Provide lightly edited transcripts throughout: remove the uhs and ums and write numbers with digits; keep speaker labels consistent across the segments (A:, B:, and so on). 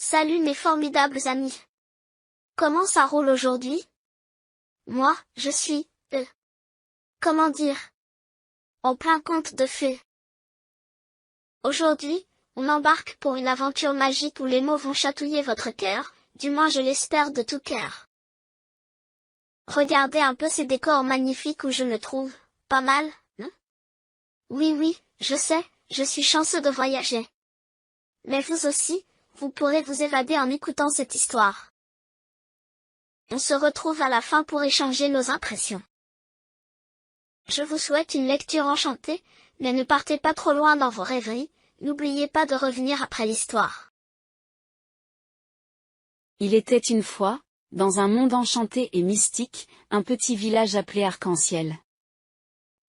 A: Salut mes formidables amis. Comment ça roule aujourd'hui? Moi, je suis, comment dire, en plein conte de fées. Aujourd'hui, on embarque pour une aventure magique où les mots vont chatouiller votre cœur, du moins je l'espère de tout cœur. Regardez un peu ces décors magnifiques où je me trouve, pas mal, non? Oui, je sais, je suis chanceux de voyager. Mais vous aussi, vous pourrez vous évader en écoutant cette histoire. On se retrouve à la fin pour échanger nos impressions. Je vous souhaite une lecture enchantée, mais ne partez pas trop loin dans vos rêveries, n'oubliez pas de revenir après l'histoire.
B: Il était une fois, dans un monde enchanté et mystique, un petit village appelé Arc-en-Ciel.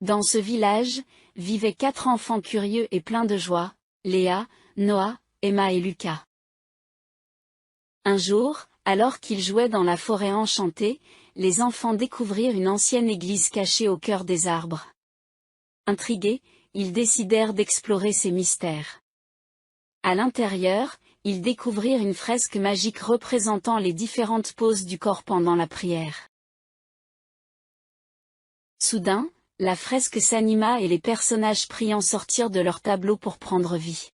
B: Dans ce village, vivaient 4 enfants curieux et pleins de joie, Léa, Noah, Emma et Lucas. Un jour, alors qu'ils jouaient dans la forêt enchantée, les enfants découvrirent une ancienne église cachée au cœur des arbres. Intrigués, ils décidèrent d'explorer ses mystères. À l'intérieur, ils découvrirent une fresque magique représentant les différentes poses du corps pendant la prière. Soudain, la fresque s'anima et les personnages priants sortirent de leur tableau pour prendre vie.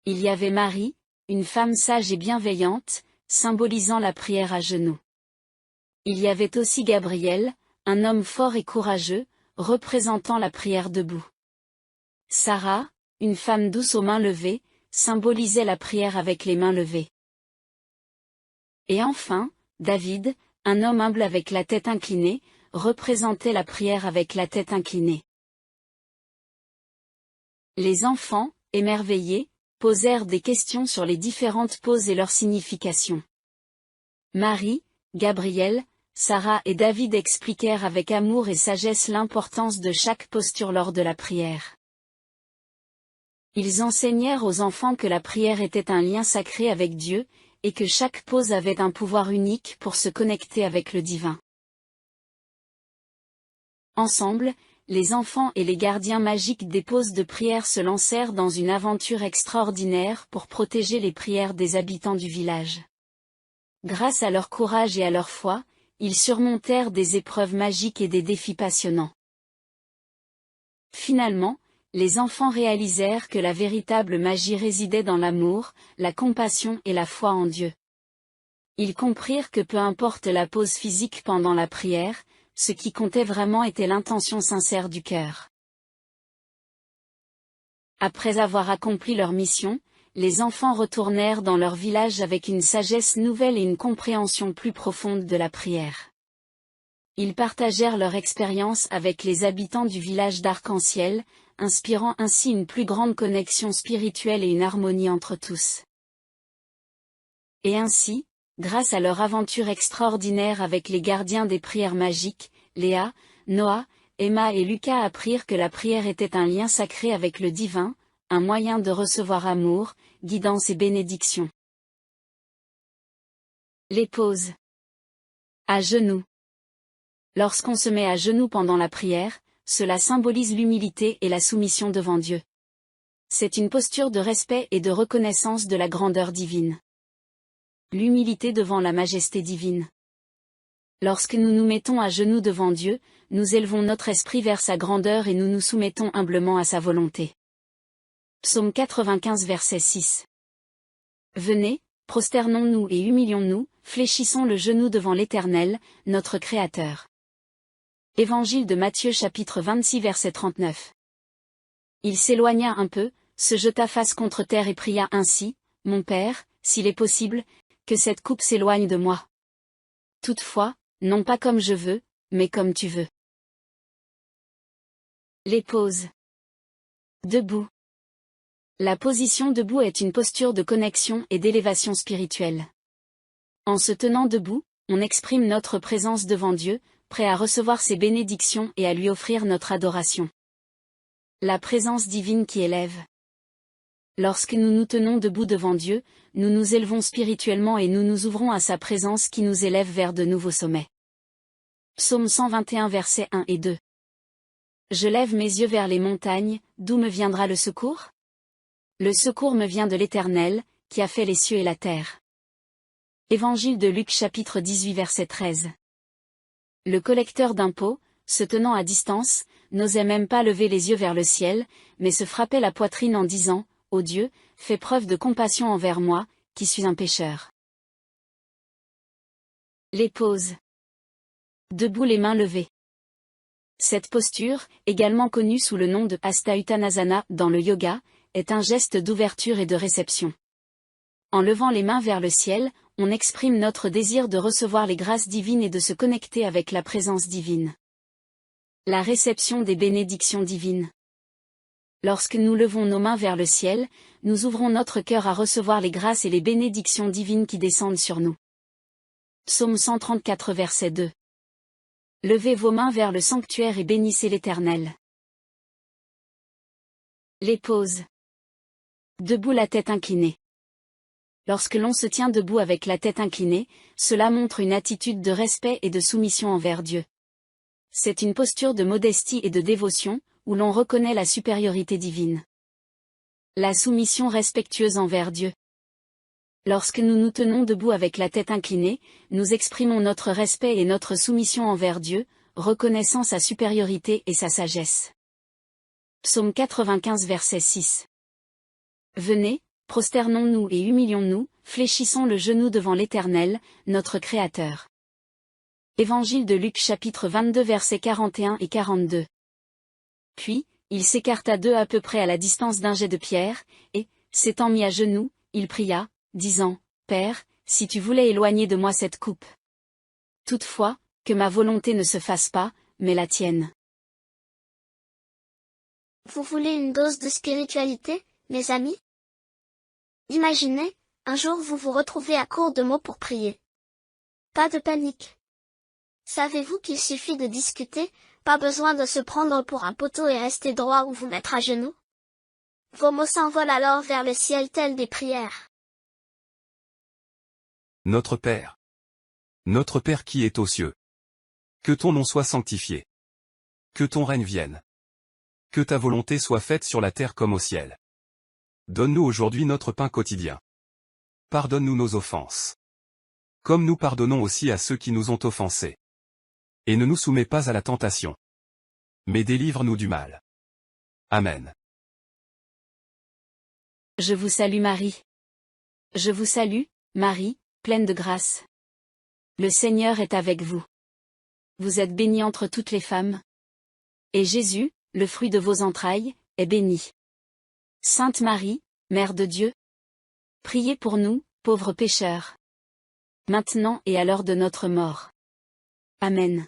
B: Il y avait Marie, une femme sage et bienveillante, symbolisant la prière à genoux. Il y avait aussi Gabriel, un homme fort et courageux, représentant la prière debout. Sarah, une femme douce aux mains levées, symbolisait la prière avec les mains levées. Et enfin, David, un homme humble avec la tête inclinée, représentait la prière avec la tête inclinée. Les enfants, émerveillés, posèrent des questions sur les différentes poses et leur signification. Marie, Gabriel, Sarah et David expliquèrent avec amour et sagesse l'importance de chaque posture lors de la prière. Ils enseignèrent aux enfants que la prière était un lien sacré avec Dieu, et que chaque pose avait un pouvoir unique pour se connecter avec le divin. Ensemble, les enfants et les gardiens magiques des poses de prière se lancèrent dans une aventure extraordinaire pour protéger les prières des habitants du village. Grâce à leur courage et à leur foi, ils surmontèrent des épreuves magiques et des défis passionnants. Finalement, les enfants réalisèrent que la véritable magie résidait dans l'amour, la compassion et la foi en Dieu. Ils comprirent que peu importe la pose physique pendant la prière, ce qui comptait vraiment était l'intention sincère du cœur. Après avoir accompli leur mission, les enfants retournèrent dans leur village avec une sagesse nouvelle et une compréhension plus profonde de la prière. Ils partagèrent leur expérience avec les habitants du village d'Arc-en-Ciel, inspirant ainsi une plus grande connexion spirituelle et une harmonie entre tous. Et ainsi, grâce à leur aventure extraordinaire avec les gardiens des prières magiques, Léa, Noah, Emma et Lucas apprirent que la prière était un lien sacré avec le divin, un moyen de recevoir amour, guidance et bénédiction. Les poses. À genoux. Lorsqu'on se met à genoux pendant la prière, cela symbolise l'humilité et la soumission devant Dieu. C'est une posture de respect et de reconnaissance de la grandeur divine. L'humilité devant la majesté divine. Lorsque nous nous mettons à genoux devant Dieu, nous élevons notre esprit vers sa grandeur et nous nous soumettons humblement à sa volonté. Psaume 95 verset 6. Venez, prosternons-nous et humilions-nous, fléchissons le genou devant l'Éternel, notre Créateur. Évangile de Matthieu chapitre 26 verset 39. Il s'éloigna un peu, se jeta face contre terre et pria ainsi, « Mon Père, s'il est possible, que cette coupe s'éloigne de moi. Toutefois, non pas comme je veux, mais comme tu veux. » Les poses. Debout. La position debout est une posture de connexion et d'élévation spirituelle. En se tenant debout, on exprime notre présence devant Dieu, prêt à recevoir ses bénédictions et à lui offrir notre adoration. La présence divine qui élève. Lorsque nous nous tenons debout devant Dieu, nous nous élevons spirituellement et nous nous ouvrons à sa présence qui nous élève vers de nouveaux sommets. Psaume 121 versets 1 et 2. Je lève mes yeux vers les montagnes, d'où me viendra le secours? Le secours me vient de l'Éternel, qui a fait les cieux et la terre. Évangile de Luc chapitre 18 verset 13. Le collecteur d'impôts, se tenant à distance, n'osait même pas lever les yeux vers le ciel, mais se frappait la poitrine en disant, « Ô Dieu, fais preuve de compassion envers moi, qui suis un pécheur. » Les poses. Debout les mains levées. Cette posture, également connue sous le nom de Hasta Uttanasana dans le yoga, est un geste d'ouverture et de réception. En levant les mains vers le ciel, on exprime notre désir de recevoir les grâces divines et de se connecter avec la présence divine. La réception des bénédictions divines. Lorsque nous levons nos mains vers le ciel, nous ouvrons notre cœur à recevoir les grâces et les bénédictions divines qui descendent sur nous. Psaume 134 verset 2. Levez vos mains vers le sanctuaire et bénissez l'Éternel. Les poses. Debout la tête inclinée. Lorsque l'on se tient debout avec la tête inclinée, cela montre une attitude de respect et de soumission envers Dieu. C'est une posture de modestie et de dévotion, où l'on reconnaît la supériorité divine. La soumission respectueuse envers Dieu. Lorsque nous nous tenons debout avec la tête inclinée, nous exprimons notre respect et notre soumission envers Dieu, reconnaissant sa supériorité et sa sagesse. Psaume 95 verset 6. Venez, prosternons-nous et humilions-nous, fléchissons le genou devant l'Éternel, notre Créateur. Évangile de Luc chapitre 22 versets 41 et 42. Puis, il s'écarta d'eux à peu près à la distance d'un jet de pierre, et, s'étant mis à genoux, il pria, disant, « Père, si tu voulais éloigner de moi cette coupe. Toutefois, que ma volonté ne se fasse pas, mais la tienne. »
A: Vous voulez une dose de spiritualité, mes amis? Imaginez, un jour vous vous retrouvez à court de mots pour prier. Pas de panique. Savez-vous qu'il suffit de discuter, pas besoin de se prendre pour un poteau et rester droit ou vous mettre à genoux? Vos mots s'envolent alors vers le ciel tels des prières.
C: Notre Père. Notre Père qui est aux cieux. Que ton nom soit sanctifié. Que ton règne vienne. Que ta volonté soit faite sur la terre comme au ciel. Donne-nous aujourd'hui notre pain quotidien. Pardonne-nous nos offenses. Comme nous pardonnons aussi à ceux qui nous ont offensés. Et ne nous soumets pas à la tentation. Mais délivre-nous du mal. Amen.
B: Je vous salue Marie. Je vous salue, Marie, pleine de grâce. Le Seigneur est avec vous. Vous êtes bénie entre toutes les femmes. Et Jésus, le fruit de vos entrailles, est béni. Sainte Marie, Mère de Dieu, priez pour nous, pauvres pécheurs. Maintenant et à l'heure de notre mort. Amen.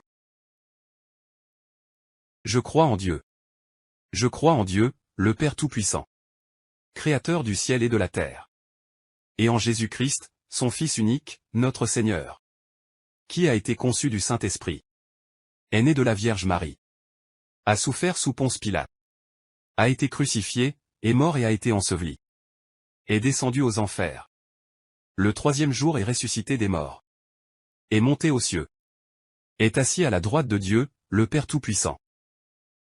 C: Je crois en Dieu. Je crois en Dieu, le Père Tout-Puissant. Créateur du ciel et de la terre. Et en Jésus-Christ, son Fils unique, notre Seigneur. Qui a été conçu du Saint-Esprit. Est né de la Vierge Marie. A souffert sous Ponce Pilate. A été crucifié, est mort et a été enseveli. Est descendu aux enfers. Le troisième jour est ressuscité des morts. Est monté aux cieux. Est assis à la droite de Dieu, le Père Tout-Puissant.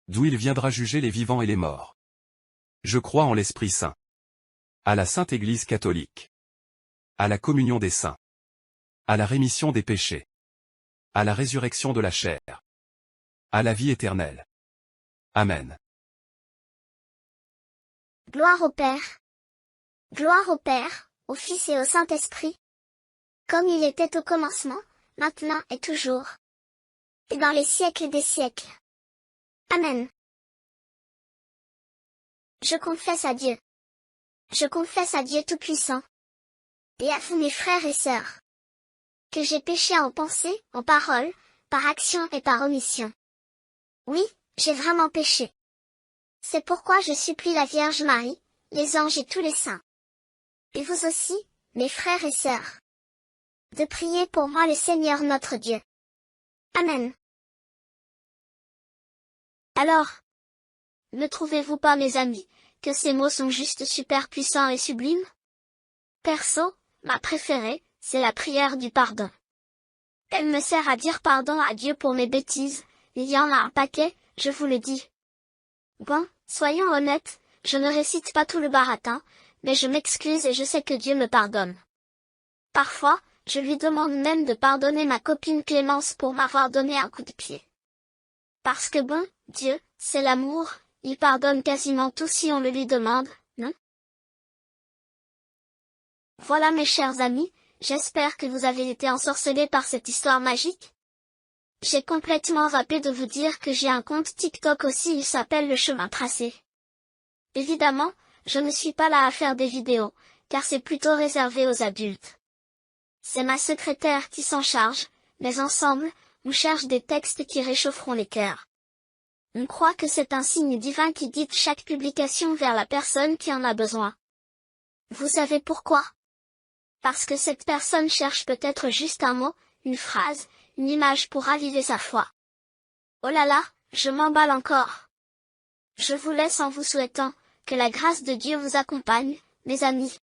C: D'où il viendra juger les vivants et les morts. Je crois en l'Esprit Saint. À la Sainte Église catholique. À la communion des saints. À la rémission des péchés. À la résurrection de la chair. À la vie éternelle. Amen.
A: Gloire au Père. Gloire au Père, au Fils et au Saint-Esprit. Comme il était au commencement, maintenant et toujours. Et dans les siècles des siècles. Amen. Je confesse à Dieu. Je confesse à Dieu Tout-Puissant. Et à vous mes frères et sœurs. Que j'ai péché en pensée, en parole, par action et par omission. Oui, j'ai vraiment péché. C'est pourquoi je supplie la Vierge Marie, les anges et tous les saints. Et vous aussi, mes frères et sœurs. De prier pour moi le Seigneur notre Dieu. Amen. Alors, ne trouvez-vous pas mes amis, que ces mots sont juste super puissants et sublimes? Perso, ma préférée, c'est la prière du pardon. Elle me sert à dire pardon à Dieu pour mes bêtises, il y en a un paquet, je vous le dis. Bon, soyons honnêtes, je ne récite pas tout le baratin, mais je m'excuse et je sais que Dieu me pardonne. Parfois, je lui demande même de pardonner ma copine Clémence pour m'avoir donné un coup de pied. Parce que bon, Dieu, c'est l'amour, il pardonne quasiment tout si on le lui demande, non? Voilà mes chers amis, j'espère que vous avez été ensorcelés par cette histoire magique. J'ai complètement zappé de vous dire que j'ai un compte TikTok aussi, il s'appelle Le Chemin Tracé. Évidemment, je ne suis pas là à faire des vidéos, car c'est plutôt réservé aux adultes. C'est ma secrétaire qui s'en charge, mais ensemble, on cherche des textes qui réchaufferont les cœurs. On croit que c'est un signe divin qui guide chaque publication vers la personne qui en a besoin. Vous savez pourquoi? Parce que cette personne cherche peut-être juste un mot, une phrase, une image pour raviver sa foi. Oh là là, je m'emballe encore. Je vous laisse en vous souhaitant que la grâce de Dieu vous accompagne, mes amis.